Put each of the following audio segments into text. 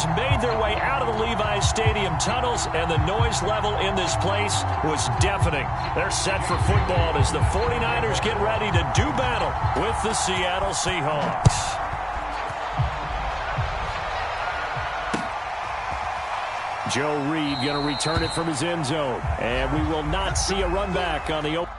teams made their way out of the Levi's Stadium tunnels, and the noise level in this place was deafening. They're set for football as the 49ers get ready to do battle with the Seattle Seahawks. Joe Reed going to return it from his end zone, and we will not see a run back on the open.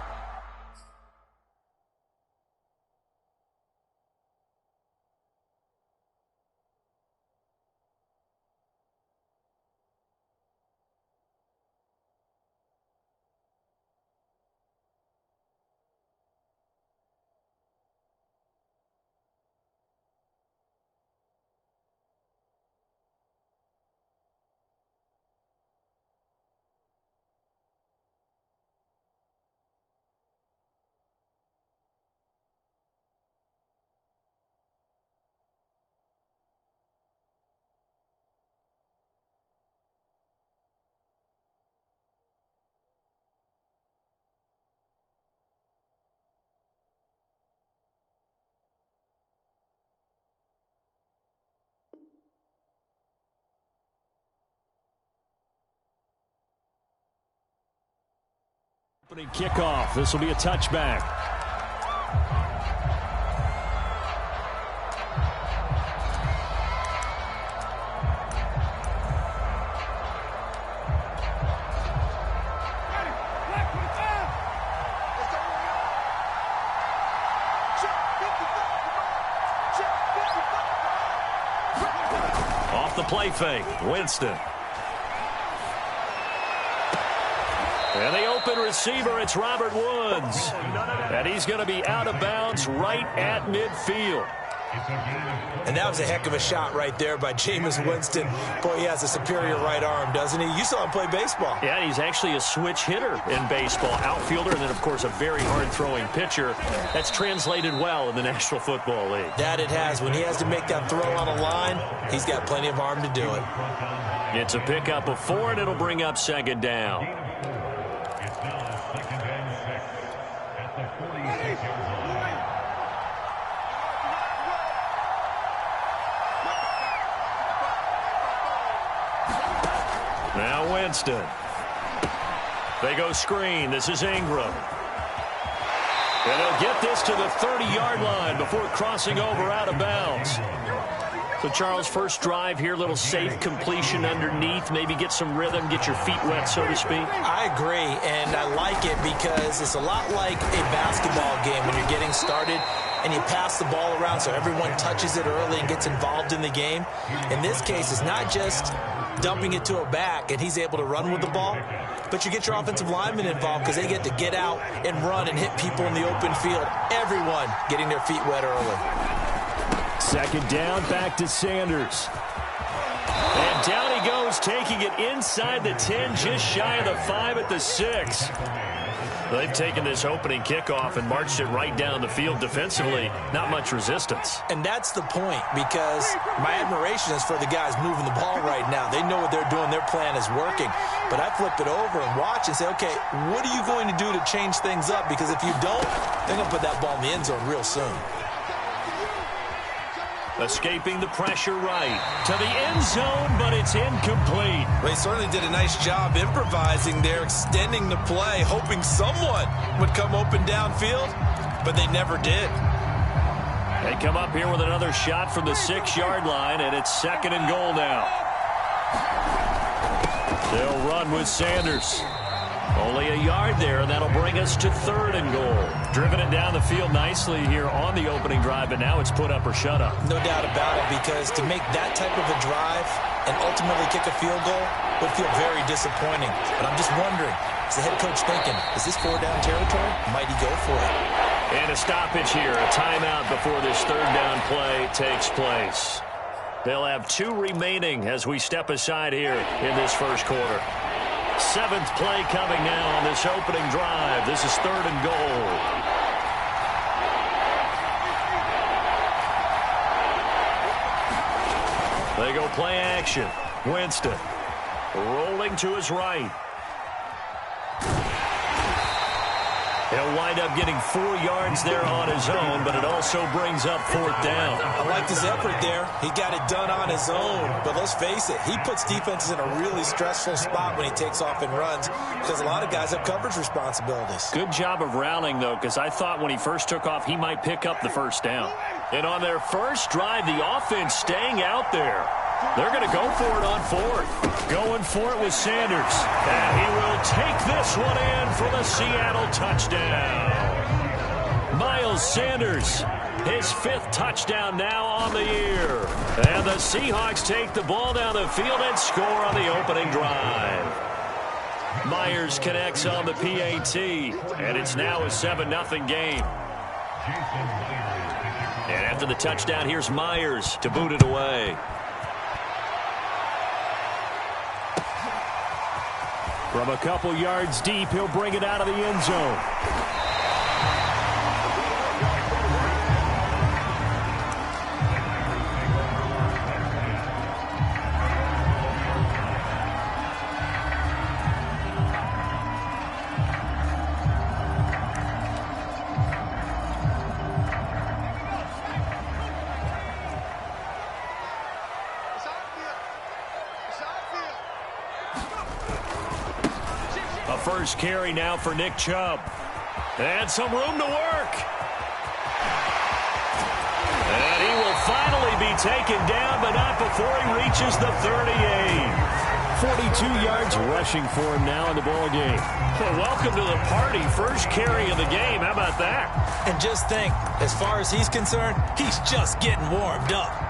Opening kickoff. This will be a touchback. Off the play fake, Winston. And the open receiver, it's Robert Woods. And he's going to be out of bounds right at midfield. And that was a heck of a shot right there by Jameis Winston. Boy, he has a superior right arm, doesn't he? You saw him play baseball. Yeah, he's actually a switch hitter in baseball. Outfielder, and then, of course, a very hard-throwing pitcher. That's translated well in the National Football League. That it has. When he has to make that throw on a line, he's got plenty of arm to do it. It's a pickup of 4, and it'll bring up second down. Now Winston. They go screen. This is Ingram. And they'll get this to the 30-yard line before crossing over out of bounds. So, Charles, first drive here, little safe completion underneath. Maybe get some rhythm, get your feet wet, so to speak. I agree, and I like it because it's a lot like a basketball game when you're getting started and you pass the ball around so everyone touches it early and gets involved in the game. In this case, it's not just dumping it to a back and he's able to run with the ball, but you get your offensive linemen involved because they get to get out and run and hit people in the open field. Everyone getting their feet wet early. Second down, back to Sanders. And down he goes, taking it inside the 10, just shy of the 5 at the 6. They've taken this opening kickoff and marched it right down the field defensively. Not much resistance. And that's the point, because my admiration is for the guys moving the ball right now. They know what they're doing. Their plan is working. But I flip it over and watch and say, okay, what are you going to do to change things up? Because if you don't, they're going to put that ball in the end zone real soon. Escaping the pressure right to the end zone, but it's incomplete. Well, they certainly did a nice job improvising there, extending the play, hoping someone would come open downfield, but they never did. They come up here with another shot from the 6-yard line, and it's second and goal now. They'll run with Sanders. Only a yard there, and that'll bring us to third and goal. Driven it down the field nicely here on the opening drive, but now it's put up or shut up. No doubt about it, because to make that type of a drive and ultimately kick a field goal would feel very disappointing. But I'm just wondering, is the head coach thinking, is this 4-down territory? Might he go for it? And a stoppage here, a timeout before this third down play takes place. They'll have 2 remaining as we step aside here in this first quarter. 7th play coming now on this opening drive. This is third and goal. They go play action. Winston rolling to his right. He'll wind up getting 4 yards there on his own, but it also brings up 4th down. I liked his effort there. He got it done on his own. But let's face it, he puts defenses in a really stressful spot when he takes off and runs because a lot of guys have coverage responsibilities. Good job of rallying, though, because I thought when he first took off, he might pick up the 1st down. And on their first drive, the offense staying out there. They're going to go for it on 4th. Going for it with Sanders. And he will take this one in for the Seattle touchdown. Miles Sanders, his 5th touchdown now on the year. And the Seahawks take the ball down the field and score on the opening drive. Myers connects on the PAT, and it's now a 7-0 game. And after the touchdown, here's Myers to boot it away. From a couple yards deep, he'll bring it out of the end zone. First carry now for Nick Chubb. And some room to work. And he will finally be taken down, but not before he reaches the 38. 42 yards rushing for him now in the ball game. Well, welcome to the party. First carry of the game. How about that? And just think, as far as he's concerned, he's just getting warmed up.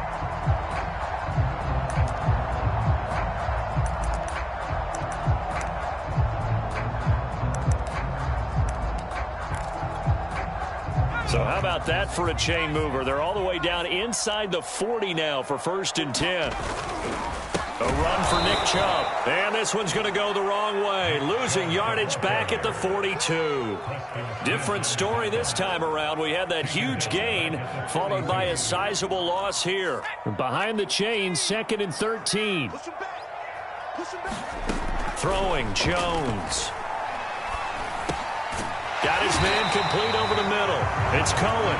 So how about that for a chain mover? They're all the way down inside the 40 now for 1st and 10. A run for Nick Chubb. And this one's going to go the wrong way. Losing yardage back at the 42. Different story this time around. We had that huge gain followed by a sizable loss here. Behind the chain, 2nd and 13. Throwing Jones. Got his man complete over the middle. It's Cohen.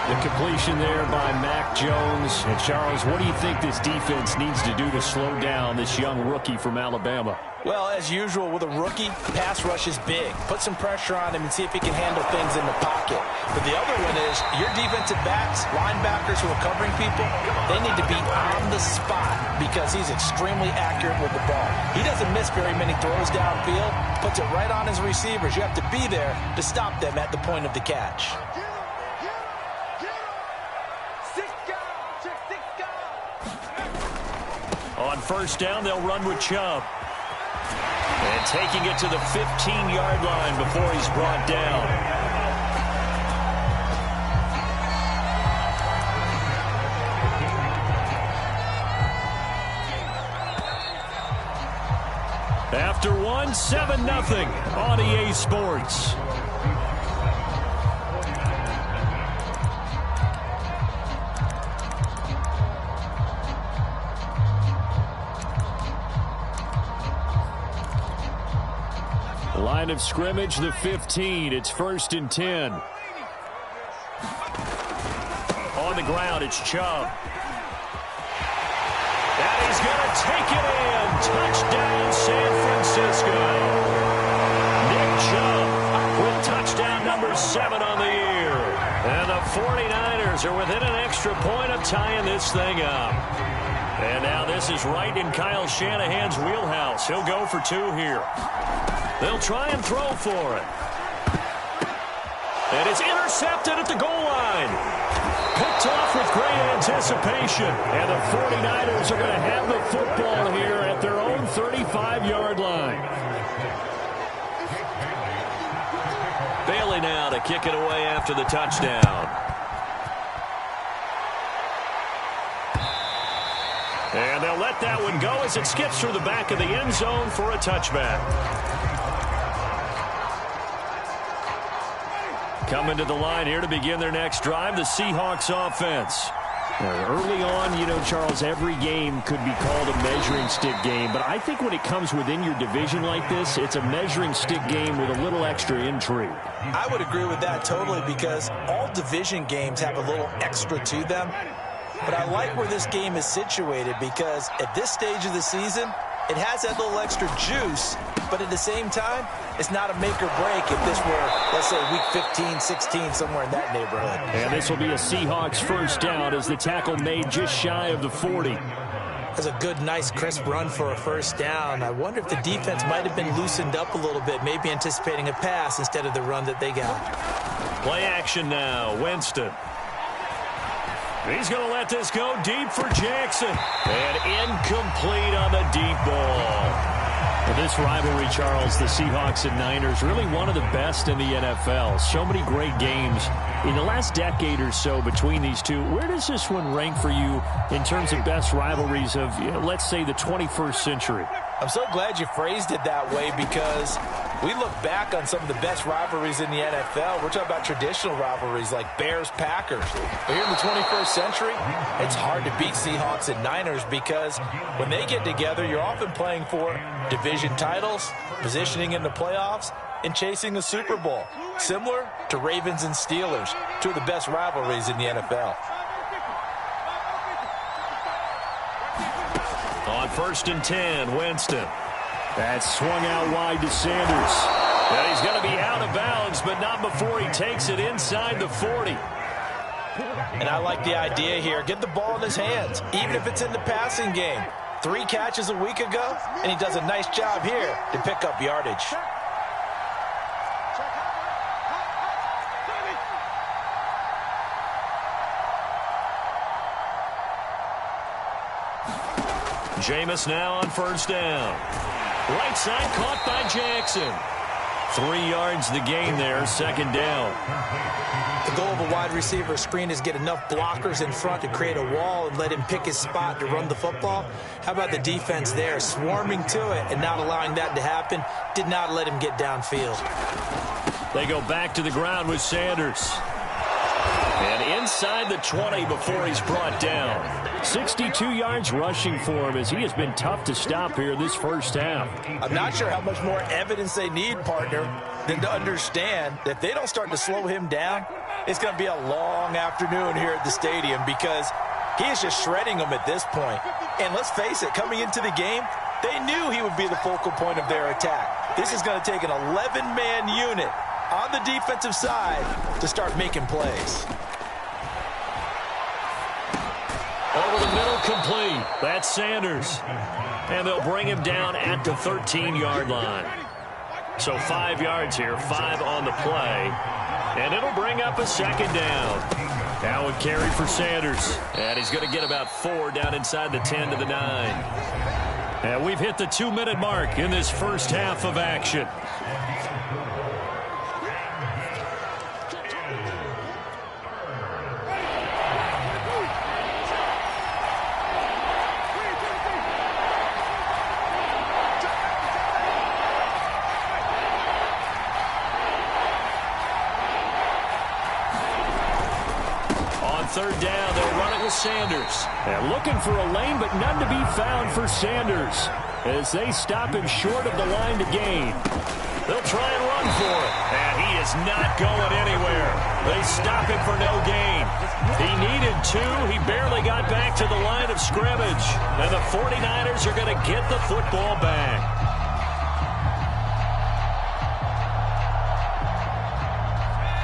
The completion there by Mac Jones. And Charles, what do you think this defense needs to do to slow down this young rookie from Alabama? Well, as usual with a rookie, pass rush is big. Put some pressure on him and see if he can handle things in the pocket. But the other one is your defensive backs, linebackers who are covering people, they need to be on the spot because he's extremely accurate with the ball. He doesn't miss very many throws downfield, puts it right on his receivers. You have to be there to stop them at the point of the catch. On 1st down, they'll run with Chubb. And taking it to the 15-yard line before he's brought down. After 7-0 on EA Sports. Line of scrimmage, the 15. It's 1st and 10. On the ground, it's Chubb. And he's going to take it in. Touchdown, San Francisco. Nick Chubb with touchdown number 7 on the year. And the 49ers are within an extra point of tying this thing up. And now this is right in Kyle Shanahan's wheelhouse. He'll go for 2 here. They'll try and throw for it. And it's intercepted at the goal line. Picked off with great anticipation. And the 49ers are going to have the football here at their own 35-yard line. Bailey now to kick it away after the touchdown. And they'll let that one go as it skips through the back of the end zone for a touchback. Coming to the line here to begin their next drive, the Seahawks offense. Early on, you know, Charles, every game could be called a measuring stick game. But I think when it comes within your division like this, it's a measuring stick game with a little extra intrigue. I would agree with that totally, because all division games have a little extra to them. But I like where this game is situated, because at this stage of the season, it has that little extra juice, but at the same time, it's not a make or break if this were, let's say, week 15, 16, somewhere in that neighborhood. And this will be a Seahawks first down as the tackle made just shy of the 40. That's a good, nice, crisp run for a first down. I wonder if the defense might have been loosened up a little bit, maybe anticipating a pass instead of the run that they got. Play action now, Winston. He's going to let this go deep for Jackson. And incomplete on the deep ball. For this rivalry, Charles, the Seahawks and Niners, really one of the best in the NFL. So many great games in the last decade or so between these two. Where does this one rank for you in terms of best rivalries of, you know, let's say, the 21st century? I'm so glad you phrased it that way, because we look back on some of the best rivalries in the NFL. We're talking about traditional rivalries like Bears-Packers. But here in the 21st century, it's hard to beat Seahawks and Niners, because when they get together, you're often playing for division titles, positioning in the playoffs, and chasing the Super Bowl. Similar to Ravens and Steelers, two of the best rivalries in the NFL. On 1st and 10, Winston. That's swung out wide to Sanders. And he's going to be out of bounds, but not before he takes it inside the 40. And I like the idea here. Get the ball in his hands, even if it's in the passing game. 3 catches a week ago, and he does a nice job here to pick up yardage. Jameis now on 1st down. Right side caught by Jackson. 3 yards the gain there, 2nd down. The goal of a wide receiver screen is get enough blockers in front to create a wall and let him pick his spot to run the football. How about the defense there, swarming to it and not allowing that to happen? Did not let him get downfield. They go back to the ground with Sanders. And inside the 20 before he's brought down. 62 yards rushing for him, as he has been tough to stop here this first half. I'm not sure how much more evidence they need, partner, than to understand that if they don't start to slow him down, it's going to be a long afternoon here at the stadium, because he is just shredding them at this point. And let's face it, coming into the game, they knew he would be the focal point of their attack. This is going to take an 11-man unit on the defensive side to start making plays. Over the middle, complete. That's Sanders. And they'll bring him down at the 13-yard line. So 5 yards here, 5 on the play. And it'll bring up a 2nd down. Now a carry for Sanders. And he's going to get about 4 down inside the 10 to the 9. And we've hit the 2-minute mark in this first half of action. Third down, they'll run it with Sanders. And looking for a lane, but none to be found for Sanders as they stop him short of the line to gain. They'll try and run for it. And he is not going anywhere. They stop him for no gain. He needed 2. He barely got back to the line of scrimmage. And the 49ers are going to get the football back.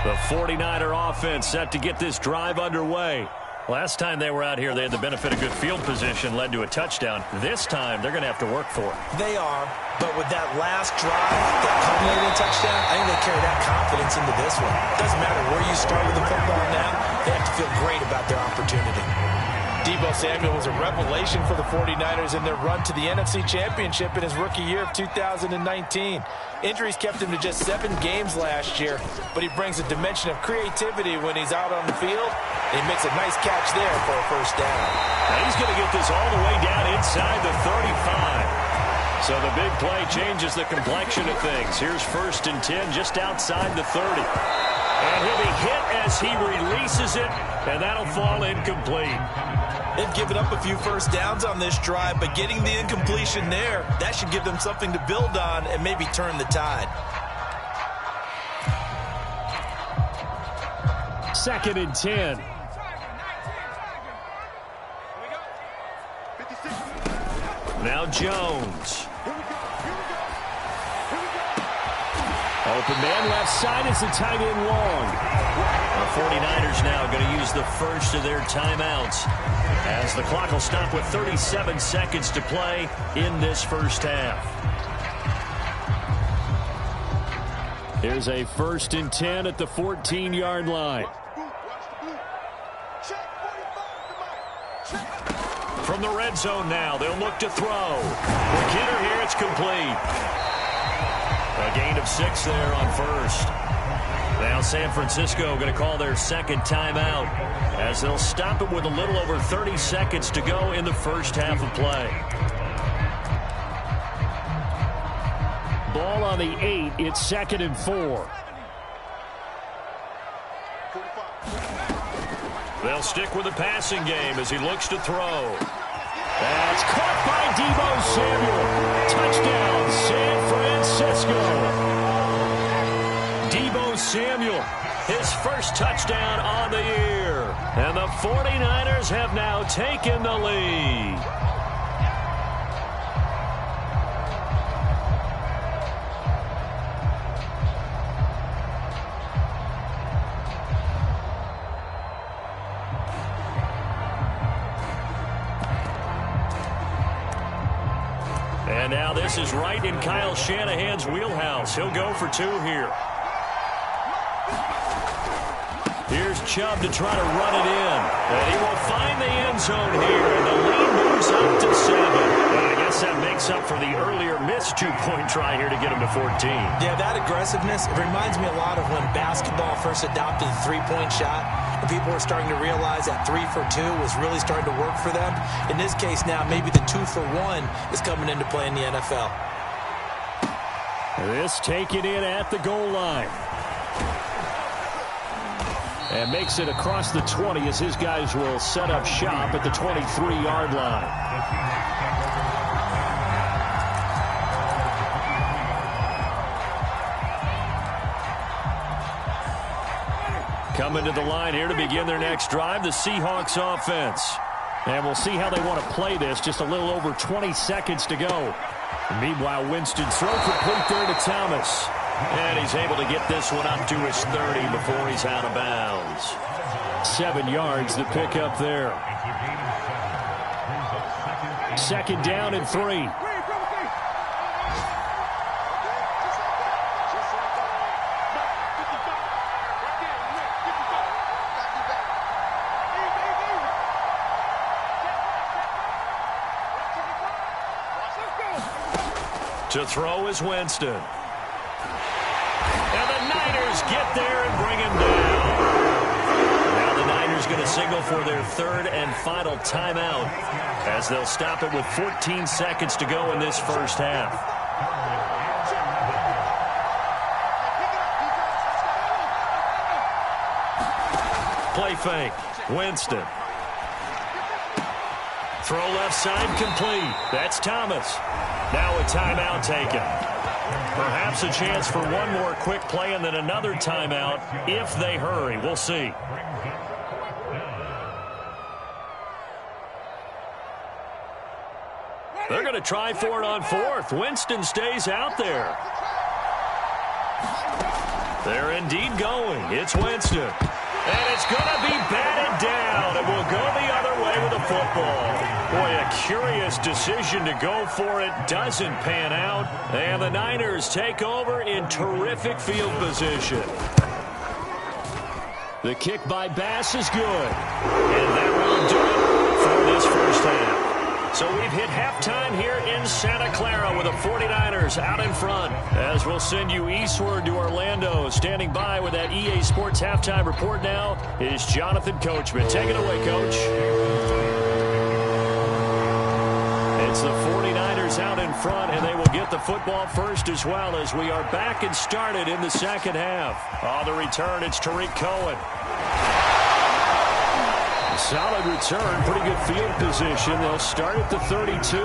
The 49er offense set to get this drive underway. Last time they were out here, they had the benefit of good field position, led to a touchdown. This time, they're going to have to work for it. They are, but with that last drive, that culminating touchdown, I think they carry that confidence into this one. Doesn't matter where you start with the football now, they have to feel great about their opportunity. Deebo Samuel was a revelation for the 49ers in their run to the NFC Championship in his rookie year of 2019. Injuries kept him to just 7 games last year, but he brings a dimension of creativity when he's out on the field, and he makes a nice catch there for a first down. Now he's going to get this all the way down inside the 35. So the big play changes the complexion of things. Here's 1st and 10 just outside the 30. And he'll be hit as he releases it, and that'll fall incomplete. They've given up a few first downs on this drive, but getting the incompletion there, that should give them something to build on and maybe turn the tide. 2nd and 10. Now Jones. Open man left side as the tight end long. The 49ers now going to use the first of their timeouts as the clock will stop with 37 seconds to play in this first half. Here's a 1st and 10 at the 14-yard line. From the red zone now, they'll look to throw. McKinnon here, it's complete. A gain of 6 there on first. Now San Francisco going to call their 2nd timeout as they'll stop it with a little over 30 seconds to go in the first half of play. Ball on the 8. It's 2nd and 4. They'll stick with the passing game as he looks to throw. That's caught by Deebo Samuel. Touchdown, San Francisco. Deebo Samuel, his first touchdown on the year. And the 49ers have now taken the lead. And now this is right in Kyle Shanahan's wheelhouse. He'll go for 2 here. Here's Chubb to try to run it in. And he will find the end zone here. And the lead moves up to 7. And I guess that makes up for the earlier missed 2-point try here to get him to 14. Yeah, that aggressiveness, it reminds me a lot of when basketball first adopted the 3-point shot. And people were starting to realize that 3 for 2 was really starting to work for them. In this case now, maybe the 2 for 1 is coming into play in the NFL. This taken in at the goal line. And makes it across the 20 as his guys will set up shop at the 23-yard line. Coming to the line here to begin their next drive, the Seahawks offense. And we'll see how they want to play this. Just a little over 20 seconds to go. Meanwhile, Winston's throw complete there to Thomas. And he's able to get this one up to his 30 before he's out of bounds. 7 yards to pick up there. 2nd down and 3. To throw is Winston. And the Niners get there and bring him down. Now the Niners going to signal for their 3rd and final timeout as they'll stop it with 14 seconds to go in this first half. Play fake. Winston. Throw left side complete. That's Thomas. Now a timeout taken. Perhaps a chance for one more quick play and then another timeout if they hurry. We'll see. They're going to try for it on 4th. Winston stays out there. They're indeed going. It's Winston. And it's going to be batted down. It will go the other way with the football. Boy, a curious decision to go for it. Doesn't pan out. And the Niners take over in terrific field position. The kick by Bass is good. And that will do it for this first half. So we've hit halftime here in Santa Clara with the 49ers out in front. As we'll send you eastward to Orlando. Standing by with that EA Sports halftime report now is Jonathan Coachman. Take it away, Coach. It's It's the 49ers out in front, and they will get the football first as well as we are back and started in the second half. On the return, it's Tariq Cohen. Solid return, pretty good field position. They'll start at the 32.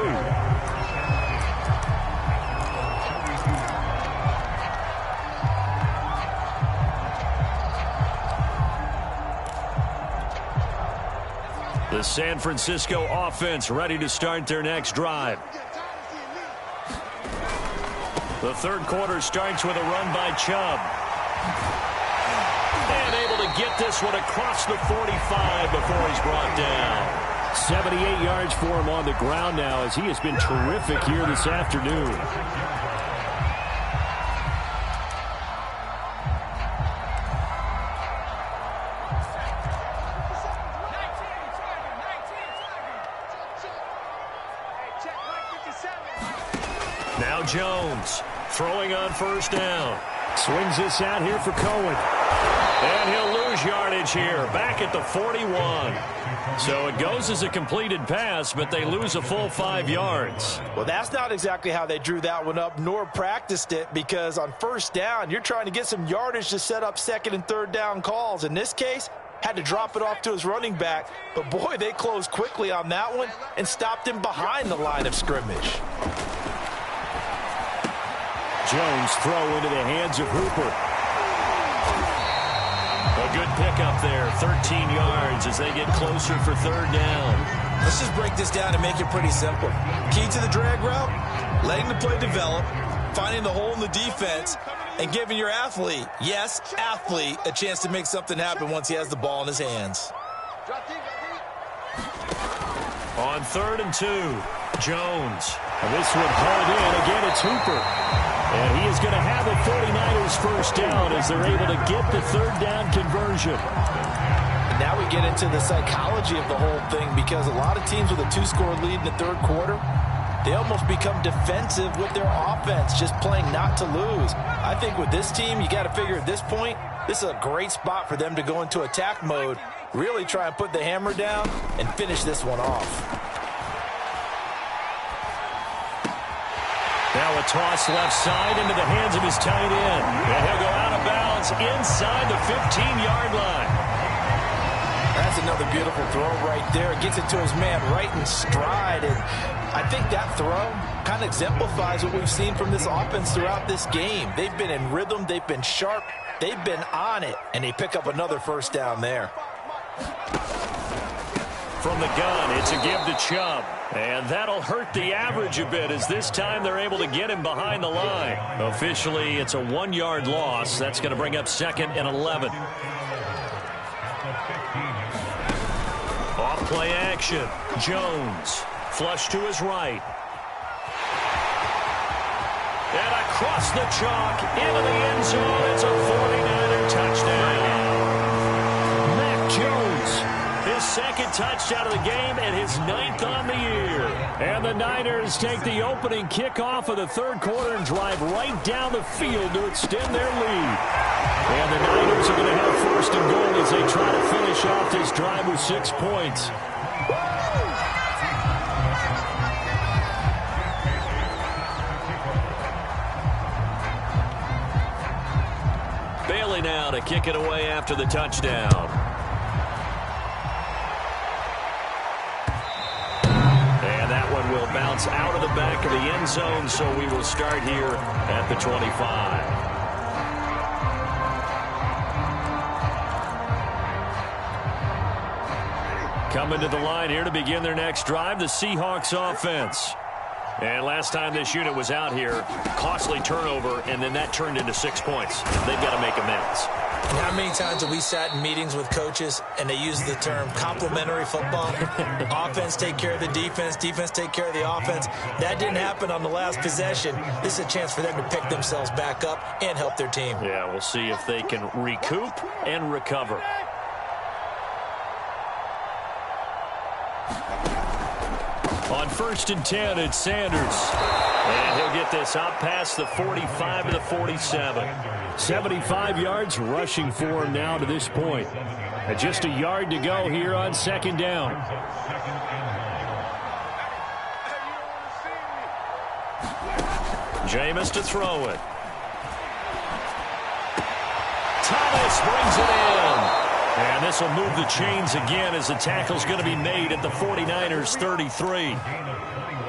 The San Francisco offense ready to start their next drive. The third quarter starts with a run by Chubb. And able to get this one across the 45 before he's brought down. 78 yards for him on the ground now as he has been terrific here this afternoon. Now Jones throwing on first down. Swings this out here for Cohen. And he'll lose yardage here, back at the 41. So it goes as a completed pass, but they lose a full 5 yards. Well, that's not exactly how they drew that one up, nor practiced it, because on first down, you're trying to get some yardage to set up second and third down calls. In this case, had to drop it off to his running back. But, boy, they closed quickly on that one and stopped him behind the line of scrimmage. Jones throw into the hands of Hooper. A good pickup there, 13 yards as they get closer for third down. Let's just break this down and make it pretty simple. Key to the drag route, letting the play develop, finding the hole in the defense, and giving your athlete, yes, athlete, a chance to make something happen once he has the ball in his hands. On 3rd and 2, Jones. And this one hauled in. Again, it's Hooper. And he is going to have the 49ers first down as they're able to get the third down conversion. And now we get into the psychology of the whole thing, because a lot of teams with a 2-score lead in the third quarter, they almost become defensive with their offense, just playing not to lose. I think with this team, you got to figure at this point, this is a great spot for them to go into attack mode, really try and put the hammer down and finish this one off. Now a toss left side into the hands of his tight end. And he'll go out of bounds inside the 15-yard line. That's another beautiful throw right there. Gets it to his man right in stride. And I think that throw kind of exemplifies what we've seen from this offense throughout this game. They've been in rhythm. They've been sharp. They've been on it. And they pick up another first down there. From the gun, it's a give to Chubb. And that'll hurt the average a bit as this time they're able to get him behind the line. Officially, it's a 1-yard loss. That's going to bring up 2nd and 11. Off play action. Jones. Flush to his right. And across the chalk into the end zone. It's a 49er touchdown. Mac Jones. His 2nd touchdown of the game and his 9th on the year. And the Niners take the opening kickoff of the third quarter and drive right down the field to extend their lead. And the Niners are going to have 1st and goal as they try to finish off this drive with 6 points. Bailey now to kick it away after the touchdown. Will bounce out of the back of the end zone, so we will start here at the 25. Coming to the line here to begin their next drive, the Seahawks offense. And last time this unit was out here, costly turnover, and then that turned into 6 points. They've got to make amends. And how many times have we sat in meetings with coaches and they use the term complementary football? Offense take care of the defense, defense take care of the offense. That didn't happen on the last possession. This is a chance for them to pick themselves back up and help their team. Yeah, we'll see if they can recoup and recover. On 1st and 10, it's Sanders. And he'll get this out past the 45 to the 47. 75 yards rushing for him now to this point. And just a yard to go here on 2nd down. Jameis to throw it. Thomas brings it in. And this will move the chains again as the tackle's going to be made at the 49ers 33.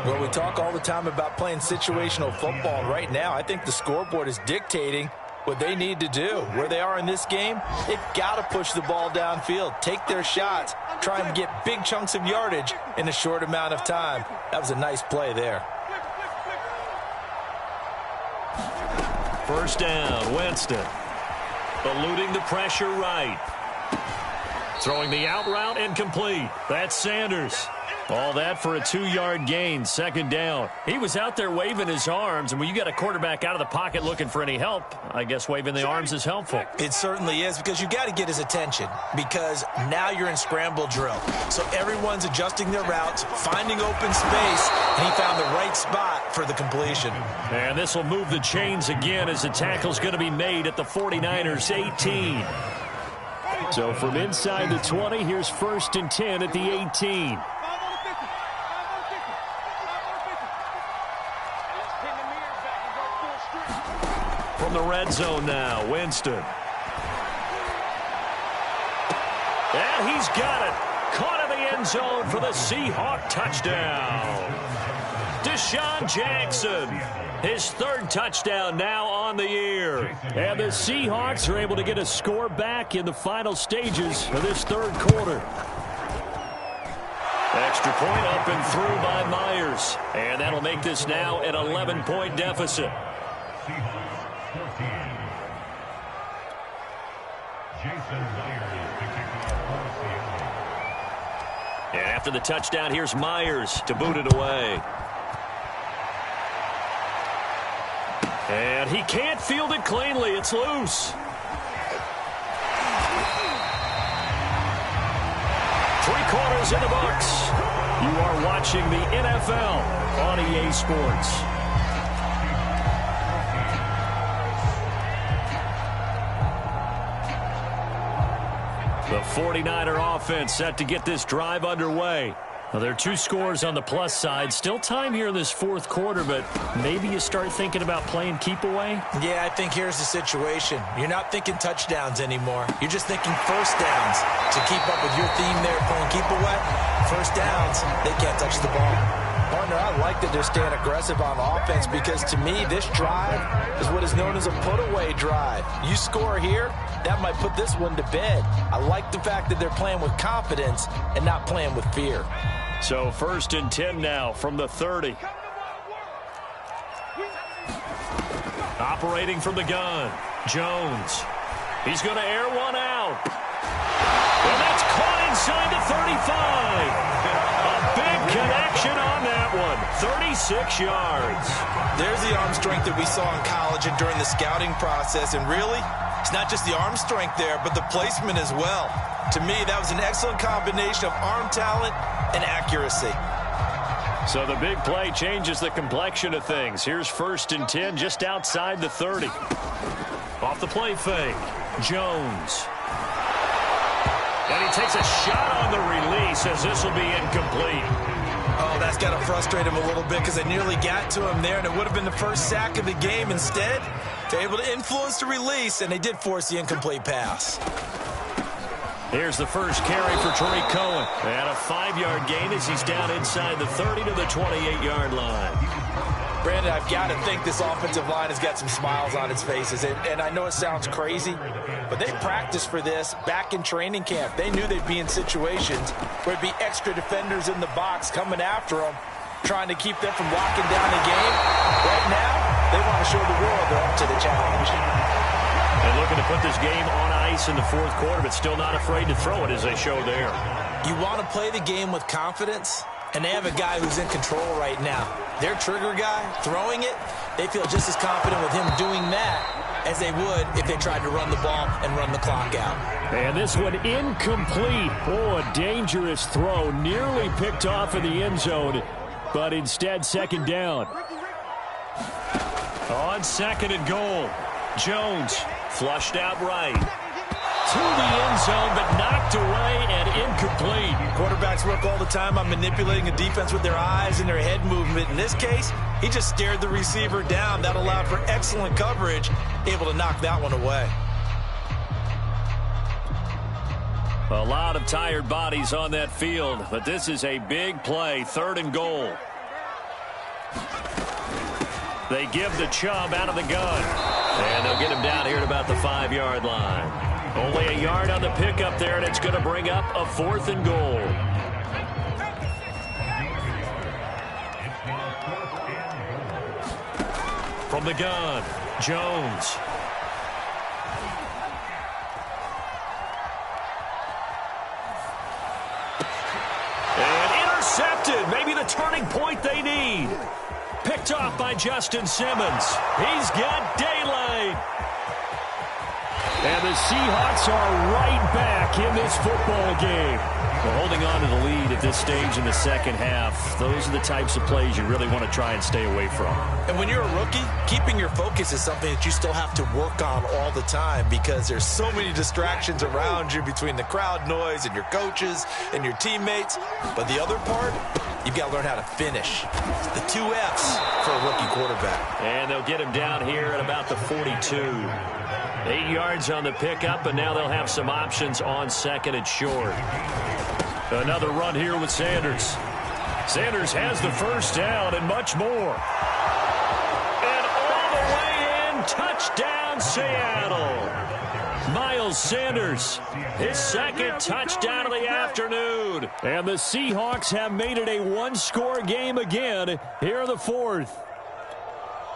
Well, we talk all the time about playing situational football. Right now, I think the scoreboard is dictating what they need to do. Where they are in this game, they've got to push the ball downfield, take their shots, try and get big chunks of yardage in a short amount of time. That was a nice play there. First down, Winston. Eluding the pressure right. Throwing the out route incomplete. That's Sanders. All that for a 2-yard gain, second down. He was out there waving his arms, and when you got a quarterback out of the pocket looking for any help, I guess waving the arms is helpful. It certainly is, because you got to get his attention, because now you're in scramble drill. So everyone's adjusting their routes, finding open space, and he found the right spot for the completion. And this will move the chains again as the tackle's going to be made at the 49ers 18. So from inside the 20, here's 1st and 10 at the 18. From the red zone now, Winston. And he's got it. Caught in the end zone for the Seahawk touchdown. Deshaun Jackson. His 3rd touchdown now on the year. And the Seahawks are able to get a score back in the final stages of this 3rd quarter. Extra point up and through by Myers. And that'll make this now an 11-point deficit. And after the touchdown, here's Myers to boot it away. And he can't field it cleanly. It's loose. 3 quarters in the books. You are watching the NFL on EA Sports. The 49er offense set to get this drive underway. Well, there are 2 scores on the plus side. Still time here in this 4th quarter, but maybe you start thinking about playing keep away? Yeah, I think here's the situation. You're not thinking touchdowns anymore. You're just thinking first downs. To keep up with your theme there, playing keep away, first downs, they can't touch the ball. Partner, I like that they're staying aggressive on offense, because to me, this drive is what is known as a put-away drive. You score here, that might put this one to bed. I like the fact that they're playing with confidence and not playing with fear. So 1st and 10 now from the 30. Operating from the gun, Jones. He's going to air one out. And that's caught inside the 35. A big connection on that one. 36 yards. There's the arm strength that we saw in college and during the scouting process. And really, it's not just the arm strength there, but the placement as well. To me, that was an excellent combination of arm talent and accuracy. So the big play changes the complexion of things. Here's 1st and 10 just outside the 30. Off the play fake, Jones. And he takes a shot on the release as this will be incomplete. Oh, that's got to frustrate him a little bit, because they nearly got to him there, and it would have been the first sack of the game. Instead, they're able to influence the release, and they did force the incomplete pass. Here's the first carry for Tariq Cohen. And a 5-yard gain as he's down inside the 30 to the 28-yard line. Brandon, I've got to think this offensive line has got some smiles on its faces. And I know it sounds crazy, but they practiced for this back in training camp. They knew they'd be in situations where there'd be extra defenders in the box coming after them, trying to keep them from locking down the game. Right now, they want to show the world they're up to the challenge. And looking to put this game on ice in the 4th quarter, but still not afraid to throw it as they show there. You want to play the game with confidence, and they have a guy who's in control right now. Their trigger guy, throwing it, they feel just as confident with him doing that as they would if they tried to run the ball and run the clock out. And this one incomplete. Oh, a dangerous throw. Nearly picked off in the end zone, but instead 2nd down. On 2nd and goal, Jones flushed out right. to the end zone, but knocked away and incomplete. Quarterbacks work all the time on manipulating a defense with their eyes and their head movement. In this case, he just stared the receiver down. That allowed for excellent coverage, able to knock that one away. A lot of tired bodies on that field, but this is a big play, 3rd and goal. They give the Chubb out of the gun, and they'll get him down here at about the 5-yard line. Only a yard on the pickup there, and it's going to bring up a 4th and goal. From the gun, Jones. And intercepted. Maybe the turning point they need. Picked off by Justin Simmons. He's got daylight. And the Seahawks are right back in this football game. Well, holding on to the lead at this stage in the second half, those are the types of plays you really want to try and stay away from. And when you're a rookie, keeping your focus is something that you still have to work on all the time because there's so many distractions around you between the crowd noise and your coaches and your teammates. But the other part, you've got to learn how to finish. The 2 F's for a rookie quarterback. And they'll get him down here at about the 42. 8 yards on the pickup, and now they'll have some options on 2nd and short. Another run here with Sanders. Sanders has the first down and much more. And all the way in, touchdown Seattle. Miles Sanders, his 2nd touchdown of the afternoon. And the Seahawks have made it a 1-score game again here in the 4th.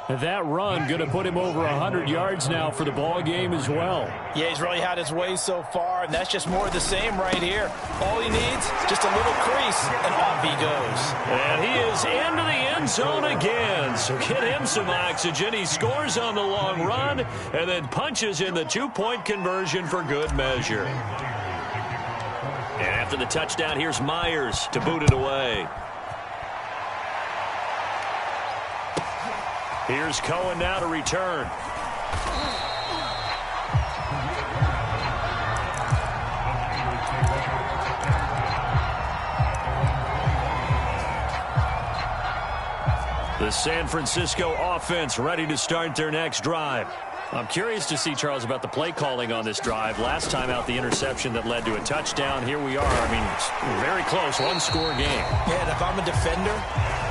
That run going to put him over 100 yards now for the ball game as well. Yeah, he's really had his way so far, and that's just more of the same right here. All he needs, just a little crease, and off he goes. And he is into the end zone again. So get him some oxygen. He scores on the long run and then punches in the 2-point conversion for good measure. And after the touchdown, here's Myers to boot it away. Here's Cohen now to return. The San Francisco offense ready to start their next drive. I'm curious to see, Charles, about the play calling on this drive. Last time out, the interception that led to a touchdown. Here we are. I mean, very close, 1-score game. Yeah, and if I'm a defender,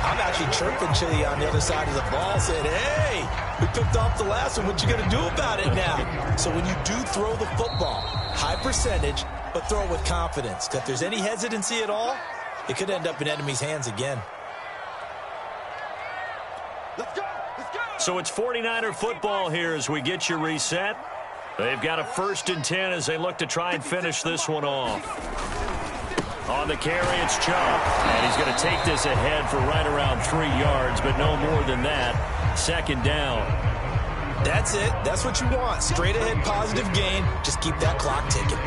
I'm actually chirping Chili on the other side of the ball, saying, hey, we picked off the last one. What you going to do about it now? So when you do throw the football, high percentage, but throw it with confidence. If there's any hesitancy at all, it could end up in enemy's hands again. Let's go! So it's 49er football here as we get you reset. They've got a 1st and 10 as they look to try and finish this one off. On the carry, it's Chubb. And he's going to take this ahead for right around 3 yards, but no more than that. 2nd down. That's it. That's what you want. Straight ahead positive gain. Just keep that clock ticking.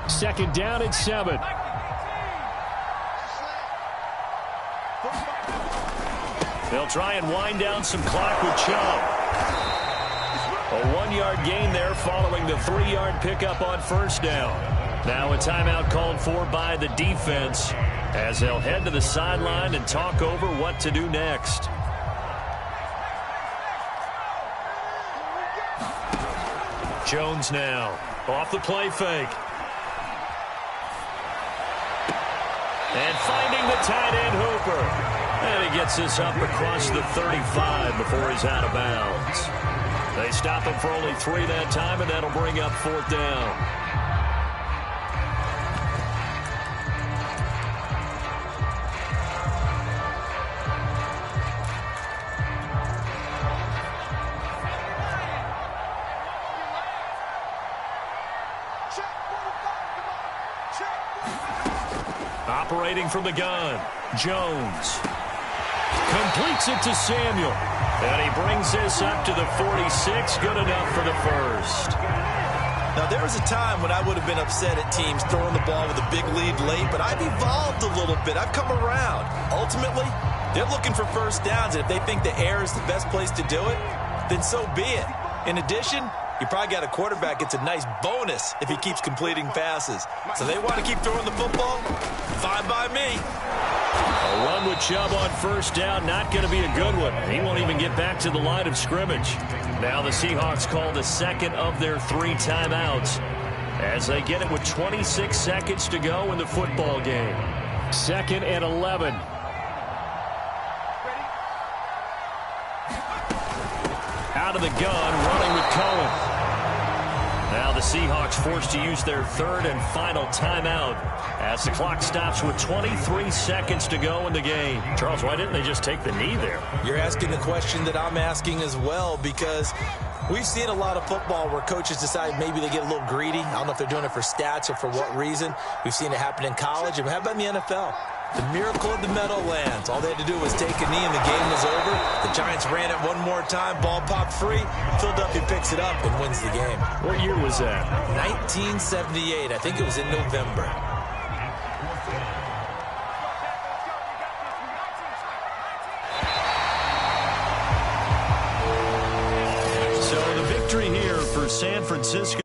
2nd down at 7. They'll try and wind down some clock with Chubb. A 1-yard gain there following the 3-yard pickup on 1st down. Now a timeout called for by the defense as they'll head to the sideline and talk over what to do next. Jones now off the play fake. And finding the tight end Hooper. And he gets this up across the 35 before he's out of bounds. They stop him for only 3 that time, and that'll bring up 4th down. Operating from the gun, Jones. Completes it to Samuel. And he brings this up to the 46. Good enough for the 1st. Now, there was a time when I would have been upset at teams throwing the ball with a big lead late, but I've evolved a little bit. I've come around. Ultimately, they're looking for 1st downs, and if they think the air is the best place to do it, then so be it. In addition, You probably got a quarterback gets a nice bonus if he keeps completing passes. So they want to keep throwing the football? Fine by me. A run with Chubb on first down, not going to be a good one. He won't even get back to the line of scrimmage. Now the Seahawks call the second of their 3 timeouts as they get it with 26 seconds to go in the football game. 2nd and 11. Out of the gun, running with Cohen. Now the Seahawks forced to use their 3rd and final timeout as the clock stops with 23 seconds to go in the game. Charles, why didn't they just take the knee there? You're asking the question that I'm asking as well, because we've seen a lot of football where coaches decide maybe they get a little greedy. I don't know if they're doing it for stats or for what reason. We've seen it happen in college, and how about in the NFL? The miracle of the Meadowlands. All they had to do was take a knee and the game was over. The Giants ran it one more time. Ball popped free. Philadelphia picks it up and wins the game. What year was that? 1978. I think it was in November. So the victory here for San Francisco.